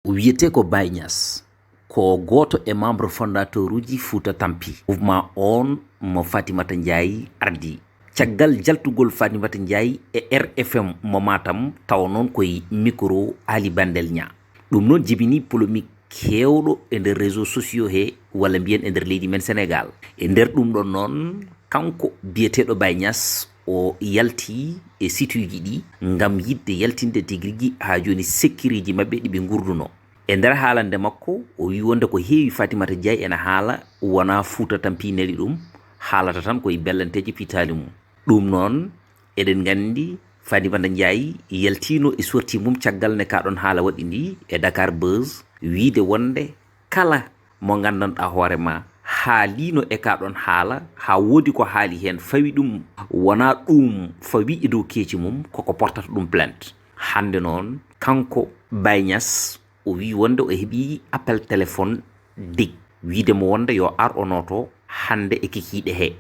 wiyete ko Baye Niass ko goto e membre fondateur uji Fouta Tampi. Mouvement on mo Fatimata Ndiaye ardi caggal jaltugol Fatimata Ndiaye e RFM mo Matam taw non koy micro Ali Bandel Nya. Dum non jibini polémique kewɗo e nder réseaux sociaux he walla mbiyen e nder leydi men Sénégal. E nder ɗum ɗon noon kanko biyeteɗo Baye Niass o yalti e site uji ɗi ngam yidde yaltinde tigirigi ha joni sécurité mabɓe ɗi ɓe gurduno. E nder haalande makko o wi wonde ko heewi Fatimata Ndiaye ena haala wona Fouta Tampi neli ɗum, haalata tan koye bellanteje pitali mum. Ɗum noon eɗen gandi Fatimata Ndiaye yaltino e sorti mum caggal ne kaɗon haala waɗi ndi e Dakar Buzz wiide wonde kala mo gandanɗa hoorema haalino e kaɗon haala ha woodi ko haali hen fawi ɗum wona ɗum fawi e dow keeci mum koko portata ɗum plainte. Hande noon kanko Baye Niass o wi wonde o heeɓi appel téléphone dig wiide mo wonde yo ar o noto hande e kikiɗe he.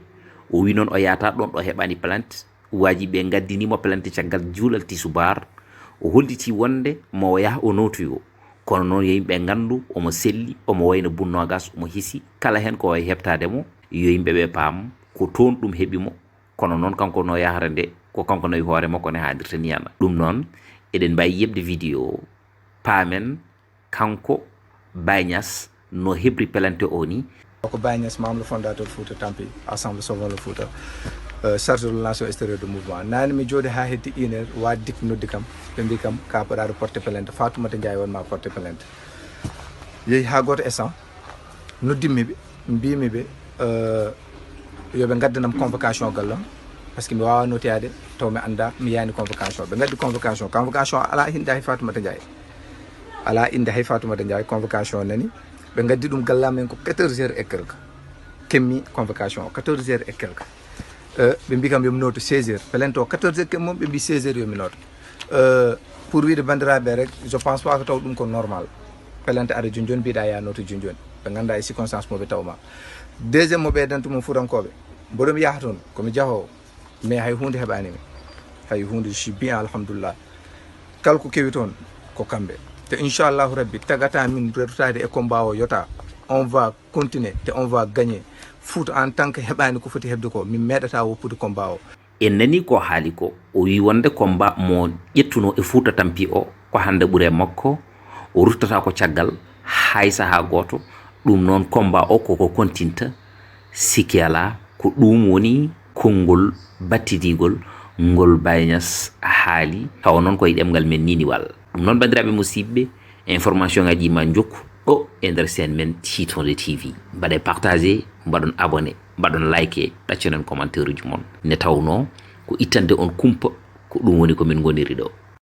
O wi noon o yata ɗon ɗo heɓani plainte, waji ɓe gaddinimo plainte caggal juulal tisubar. O holliti wonde mo yaha o notoyo, kono noon yo yimɓe gandu omo selli, omo wayno bunnogas, omo hisi kala hen ko way heɓtademo yo yimɓeɓe paam ko toon ɗum heeɓimo. Kono noon kanko no yahata nde ko kanko nawi hoore makko ne haadirta ni yana. Ɗum noon eɗen mbawi yebde vidéo paamen kanko Baye Niass no heɓri pelante o ni. ko Baye Niass, membre fondateur Fouta Tampi, Assemblée Sauvons le Fouta, chargé de relation extérieure du mouvement. Nani mi jodi ha heddi 1 heure wa dik noddi kam be mbi kam ka paɗaɗo porter plainte, Fatoumata Ndiaye wonma porter plainte. Yehi ha goto instant noddimmi ɓe mbimi ɓe yoɓe gaddanam convocation gallam par ce que mi wawa notiyade taw mi anda mi yani convocation. Ɓe gaddi convocation ala inde hay Fatoumata Ndiaye, ala inde hay Fatoumata Ndiaye. Convocation nani ɓe gaddi ɗum gallamen ko 14h et quelque kemmi convocation 14h et quelque. ɓe mbi kam yomi noto 16h plainte o 14h kemmi mom ɓe mbi 16h yomi noto. Pour wiide bandiraɓe rek je pense pas ko taw ɗum ko normal. Plainte ara joni mbiɗa ya noto joni ɓe ganda e circonstance moɓe tawma. Deuxiéme mo ɓeydantumo fuurankoɓe mboɗomi yaha toon komi jahowo mais hay hunde heɓanimi, hay hunde. Je suis bien alhamdulillah. Kala ko kewi toon ko kamɓe. Te inchallahu rabbi tagata min retade e combat o yota, on va continuer te on va gagner. Fouta en tant que heɓani ko foti hebde ko min meɗata woppude combat o. En nani ko haali ko o wi wonde combat mo ƴettuno e Fouta Tampi o ko hande ɓuure makko, o ruttata ko caggal hay saha goto. Ɗum noon combat o koko kontinta sikki ala ko ɗum woni konngol battidigol ngol Baye Niass haali taw noon koye ɗemgal men niniwal. Ɗum noon bandiraɓe musidɓe, information ngaji ma jokku ɗo e nder sen men Titonde TV. Mbaɗe partagé, mbaɗon abonné, mbaɗon like, ɗacconen commentaire uji mon. Ne tawno ko ittande on kumpa ko ɗum woni komin goniri ɗo.